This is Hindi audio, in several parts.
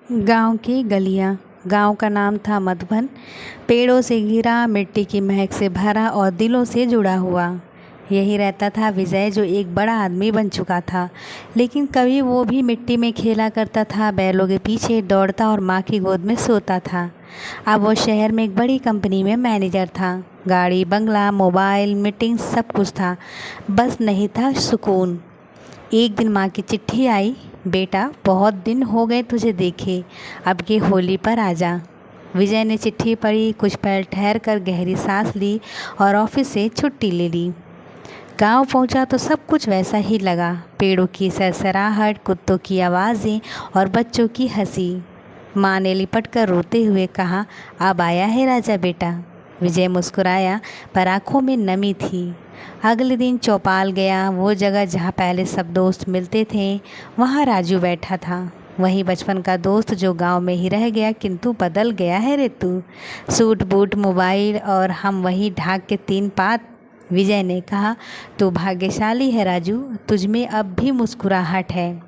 गांव की गलियां। गांव का नाम था मधुबन। पेड़ों से घिरा, मिट्टी की महक से भरा और दिलों से जुड़ा हुआ। यही रहता था विजय, जो एक बड़ा आदमी बन चुका था। लेकिन कभी वो भी मिट्टी में खेला करता था, बैलों के पीछे दौड़ता और माँ की गोद में सोता था। अब वो शहर में एक बड़ी कंपनी में मैनेजर था। गाड़ी, बंगला, मोबाइल, मीटिंग, सब कुछ था, बस नहीं था सुकून। एक दिन माँ की चिट्ठी आई, बेटा बहुत दिन हो गए तुझे देखे, अब के होली पर आजा। विजय ने चिट्ठी पढ़ी, कुछ पल ठहर कर गहरी सांस ली और ऑफिस से छुट्टी ले ली। गांव पहुंचा तो सब कुछ वैसा ही लगा। पेड़ों की सरसराहट, कुत्तों की आवाज़ें और बच्चों की हंसी। माँ ने लिपट कर रोते हुए कहा, अब आया है राजा बेटा। विजय मुस्कुराया, पर आंखों में नमी थी। अगले दिन चौपाल गया, वो जगह जहाँ पहले सब दोस्त मिलते थे। वहाँ राजू बैठा था, वही बचपन का दोस्त जो गांव में ही रह गया, किंतु बदल गया है रे तू। सूट बूट, मोबाइल और हम वही ढाक के 3 पात। विजय ने कहा, तू भाग्यशाली है राजू, तुझ में अब भी मुस्कुराहट है।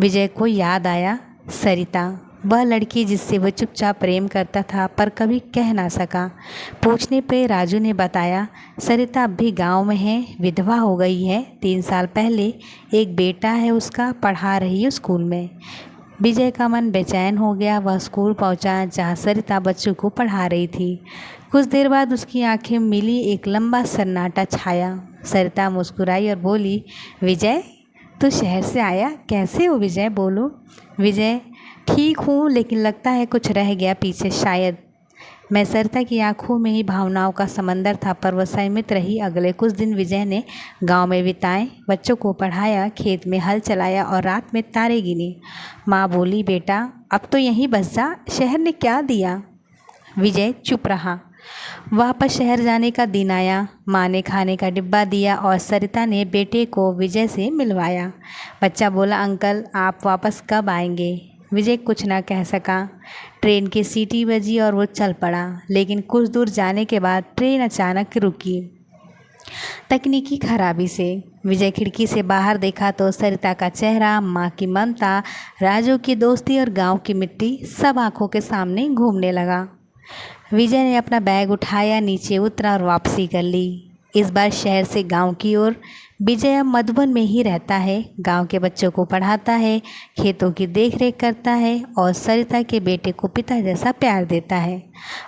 विजय को याद आया सरिता, वह लड़की जिससे वह चुपचाप प्रेम करता था पर कभी कह ना सका। पूछने पे राजू ने बताया, सरिता अब भी गांव में है, विधवा हो गई है 3 साल पहले। एक बेटा है उसका, पढ़ा रही है स्कूल में। विजय का मन बेचैन हो गया। वह स्कूल पहुंचा जहां सरिता बच्चों को पढ़ा रही थी। कुछ देर बाद उसकी आंखें मिली, एक लंबा सन्नाटा छाया। सरिता मुस्कुराई और बोली, विजय तू शहर से आया, कैसे हो विजय, बोलो। विजय, ठीक हूँ, लेकिन लगता है कुछ रह गया पीछे शायद। मैं सरिता की आंखों में ही भावनाओं का समंदर था, पर वह संयमित रही। अगले कुछ दिन विजय ने गांव में बिताए, बच्चों को पढ़ाया, खेत में हल चलाया और रात में तारे गिने। माँ बोली, बेटा अब तो यहीं बस जा, शहर ने क्या दिया। विजय चुप रहा। वापस शहर जाने का दिन आया। माँ ने खाने का डिब्बा दिया और सरिता ने बेटे को विजय से मिलवाया। बच्चा बोला, अंकल आप वापस कब आएंगे। विजय कुछ ना कह सका। ट्रेन की सीटी बजी और वो चल पड़ा। लेकिन कुछ दूर जाने के बाद ट्रेन अचानक रुकी, तकनीकी खराबी से। विजय खिड़की से बाहर देखा तो सरिता का चेहरा, माँ की ममता, राजू की दोस्ती और गांव की मिट्टी सब आंखों के सामने घूमने लगा। विजय ने अपना बैग उठाया, नीचे उतरा और वापसी कर ली, इस बार शहर से गांव की ओर। विजय अब मधुबन में ही रहता है, गांव के बच्चों को पढ़ाता है, खेतों की देखरेख करता है और सरिता के बेटे को पिता जैसा प्यार देता है।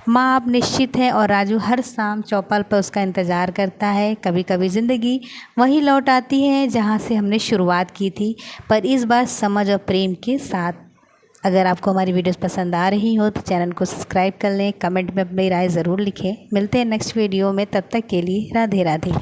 माँ अब निश्चित है और राजू हर शाम चौपाल पर उसका इंतज़ार करता है। कभी कभी ज़िंदगी वहीं लौट आती है जहाँ से हमने शुरुआत की थी, पर इस बार समझ और प्रेम के साथ। अगर आपको हमारी वीडियोस पसंद आ रही हो तो चैनल को सब्सक्राइब कर लें, कमेंट में अपनी राय ज़रूर लिखें। मिलते हैं नेक्स्ट वीडियो में, तब तक के लिए राधे राधे।